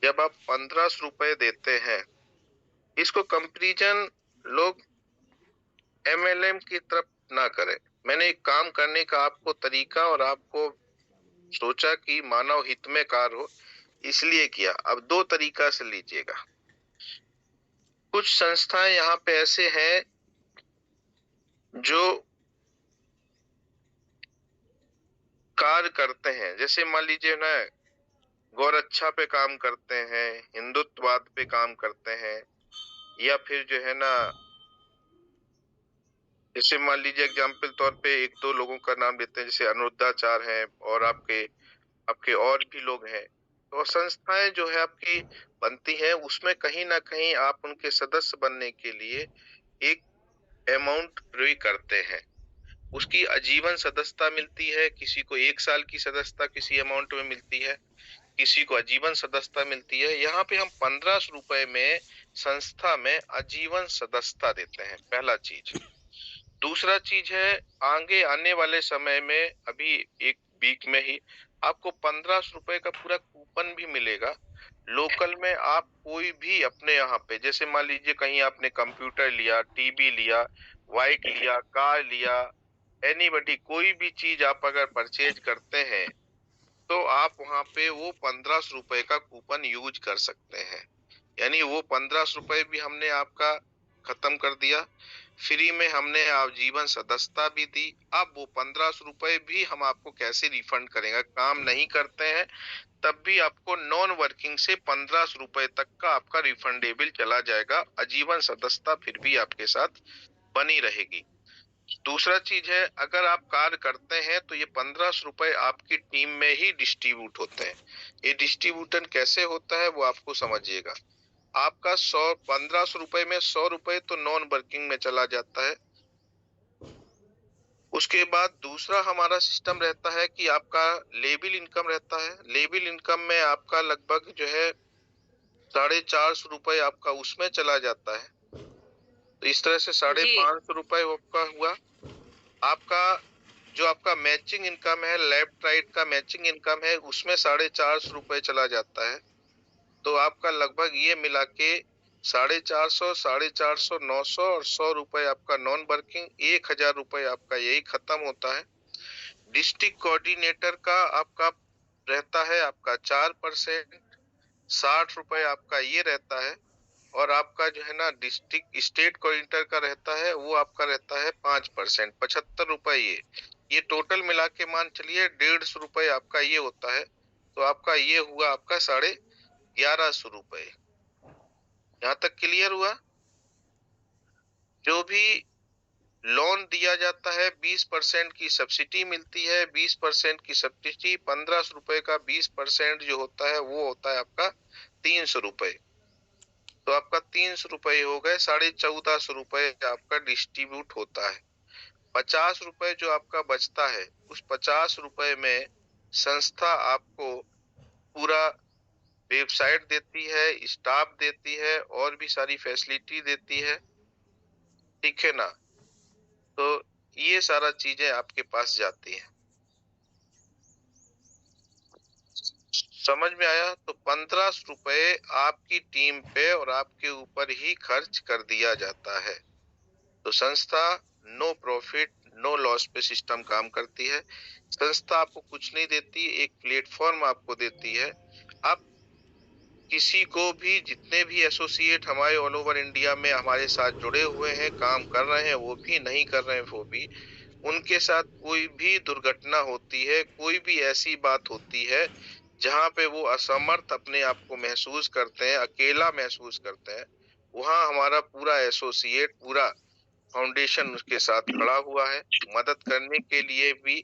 जब आप 1500 रुपए देते हैं, इसको कंपैरिजन लोग एमएलएम की तरफ ना करें। मैंने एक काम करने का आपको तरीका और आपको सोचा कि मानव हित में कार्य हो, इसलिए किया। अब दो तरीका से लीजिएगा। कुछ संस्थाएं यहाँ पे ऐसे हैं जो कार्य करते हैं, जैसे मान लीजिए ना, गौरक्षा पे काम करते हैं, हिंदुत्ववाद पे काम करते हैं, या फिर जो है ना, जैसे मान लीजिए एग्जाम्पल तौर पे एक दो लोगों का नाम लेते हैं, जैसे अनुरुद्धाचार्य हैं, और आपके आपके और भी लोग हैं। तो संस्थाएं जो है आपकी बनती हैं, उसमें कहीं ना कहीं आप उनके सदस्य बनने के लिए एक अमाउंट पे करते हैं। उसकी आजीवन सदस्यता मिलती है, किसी को 1 साल की सदस्यता किसी अमाउंट में मिलती है, किसी को आजीवन सदस्यता मिलती है। यहाँ पे हम 1500 रुपए में संस्था में आजीवन सदस्यता देते हैं, पहला चीज। दूसरा चीज है, आगे आने वाले समय में अभी एक वीक में ही आपको 1500 रुपए का पूरा कूपन भी मिलेगा। लोकल में आप कोई भी अपने यहाँ पे, जैसे मान लीजिए कहीं आपने कंप्यूटर लिया, टीवी लिया, बाइक लिया, कार लिया, एनीबडी, कोई भी चीज आप अगर परचेज करते हैं, तो आप वहां पे वो 1500 रुपए का कूपन यूज कर सकते हैं। यानी वो 1500 रुपए भी हमने आपका खत्म कर दिया, फ्री में हमने आजीवन सदस्यता भी दी। अब वो 1500 रुपए भी हम आपको कैसे रिफंड करेंगे? काम नहीं करते हैं तब भी आपको नॉन वर्किंग से 1500 रुपए तक का आपका रिफंडेबल चला जाएगा। आजीवन सदस्यता फिर भी आपके साथ बनी रहेगी। दूसरा चीज है, अगर आप कार्य करते हैं तो ये 1500 रुपए आपकी टीम में ही डिस्ट्रीब्यूट होते हैं। ये डिस्ट्रीब्यूटन कैसे होता है वो आपको समझिएगा। आपका 1500 रुपए में 100 रुपए तो नॉन वर्किंग में चला जाता है। उसके बाद दूसरा हमारा सिस्टम रहता है कि आपका लेबिल इनकम रहता है। लेबिल इनकम में आपका लगभग जो है 450 रुपए आपका उसमें चला जाता है। तो इस तरह से साढ़े जी। पांच सौ रुपए आपका हुआ। आपका जो आपका मैचिंग इनकम है, लेफ्ट राइट का मैचिंग इनकम है, उसमें 450 रुपए चला जाता है। तो आपका लगभग ये मिला के 450, 450, 900 और 100 रुपए आपका नॉन वर्किंग, 1000 रुपए आपका यही खत्म होता है। डिस्ट्रिक्ट कोऑर्डिनेटर का आपका रहता है आपका 4%, 60 रुपए आपका ये रहता है। और आपका जो है ना डिस्ट्रिक्ट स्टेट कोऑर्डिनेटर का रहता है, वो आपका रहता है 5%, 75 रुपए ये टोटल मिला के मान चलिए 150 रुपए आपका ये होता है। तो आपका ये हुआ आपका 1150 रुपए। यहाँ तक क्लियर हुआ? जो भी लोन दिया जाता है, 20% की सब्सिडी मिलती है। 20% की सब्सिडी, 1500 रुपए का 20% जो होता है वो होता है आपका 300 रुपए। तो आपका 300 रुपए हो गए, 1450 रुपए आपका डिस्ट्रीब्यूट होता है। 50 रुपए जो आपका बचता है, उस 50 रुपए में संस्था आपको पूरा वेबसाइट देती है, स्टाफ देती है, और भी सारी फैसिलिटी देती है। ठीक है ना? तो ये सारा चीजें आपके पास जाती हैं। समझ में आया? तो 1500 रुपए आपकी टीम पे और आपके ऊपर ही खर्च कर दिया जाता है। तो संस्था नो प्रॉफिट नो लॉस पे सिस्टम काम करती है। संस्था आपको कुछ नहीं देती, एक प्लेटफॉर्म आपको देती है। आप किसी को भी, जितने भी एसोसिएट हमारे ऑल ओवर इंडिया में हमारे साथ जुड़े हुए हैं, काम कर रहे हैं, वो भी नहीं कर रहे हैं वो भी, उनके साथ कोई भी दुर्घटना होती है, कोई भी ऐसी बात होती है जहां पे वो असमर्थ अपने आप को महसूस करते हैं, अकेला महसूस करते हैं, वहां हमारा पूरा एसोसिएट, पूरा फाउंडेशन उसके साथ खड़ा हुआ है। मदद करने के लिए भी,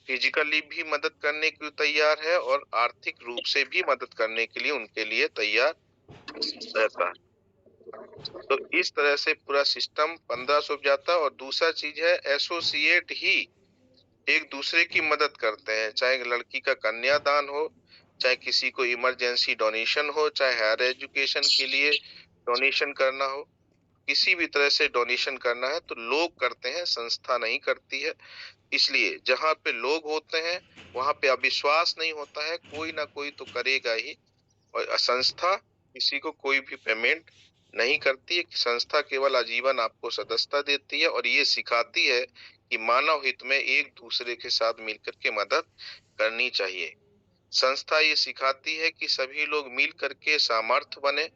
फिजिकली भी मदद करने के लिए तैयार है, और आर्थिक रूप से भी मदद करने के लिए उनके लिए तैयार रहता है। तो इस तरह से पूरा सिस्टम 1500 जाता है। और दूसरा चीज है, एसोसिएट ही एक दूसरे की मदद करते हैं, चाहे लड़की का कन्यादान हो, चाहे किसी को इमरजेंसी डोनेशन हो, चाहे हायर एजुकेशन के लिए डोनेशन करना हो, किसी भी तरह से डोनेशन करना है तो लोग करते हैं, संस्था नहीं करती है। इसलिए जहां पे लोग होते हैं वहां पे अविश्वास नहीं होता है, कोई ना कोई तो करेगा ही। और संस्था किसी को कोई भी पेमेंट नहीं करती है, कि संस्था केवल आजीवन आपको सदस्यता देती है और ये सिखाती है कि मानव हित में एक-दूसरे के साथ मिलकर के मदद करनी चाहिए। संस्था ये सिखाती है कि सभी लोग मिल कर के सामर्थ्य बने,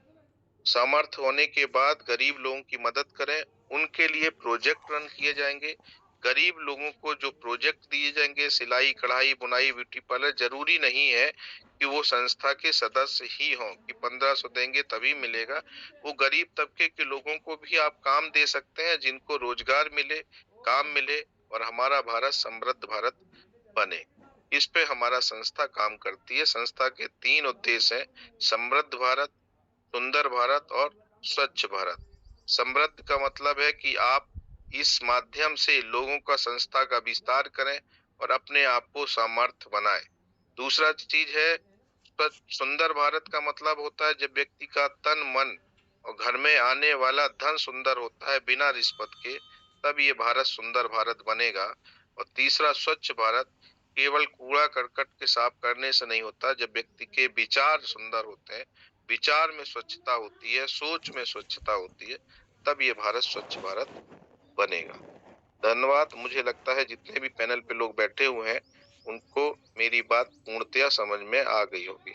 सामर्थ्य होने के बाद गरीब लोगों की मदद करें, उनके लिए प्रोजेक्ट रन किए जाएँगे। गरीब लोगों को जो प्रोजेक्ट दिए जाएँगे, सिलाई, कढ़ाई, बुनाई, ब्यूटी पार्लर, ज़रूरी नहीं है कि वो संस्था के सदस्य ही हों, कि 1500 देंगे तभी मिलेगा। वो गरीब तबके के लोगों को भी आप काम दे सकते हैं, जिनको रोज़गार मिले, काम मिले और हमारा भारत समृद्ध भारत बने। इस पे हमारा संस्था काम करती है। संस्था के 3 उद्देश्य हैं, समृद्ध भारत, सुंदर भारत और स्वच्छ भारत। समृद्ध का मतलब है कि आप इस माध्यम से लोगों का संस्था का विस्तार करें और अपने आप को समर्थ बनाएं। दूसरा चीज है सुंदर भारत का मतलब होता है जब व्यक्ति का तन मन और घर में आने वाला धन सुंदर होता है बिना रिश्वत के, तब ये भारत सुंदर भारत बनेगा। और तीसरा स्वच्छ भारत केवल कूड़ा करकट के साफ करने से नहीं होता, जब व्यक्ति के विचार सुंदर होते हैं, विचार में स्वच्छता होती है, सोच में स्वच्छता होती है, तब ये भारत स्वच्छ भारत बनेगा। धन्यवाद। मुझे लगता है जितने भी पैनल पे लोग बैठे हुए हैं, उनको मेरी बात पूर्णतया समझ में आ गई होगी।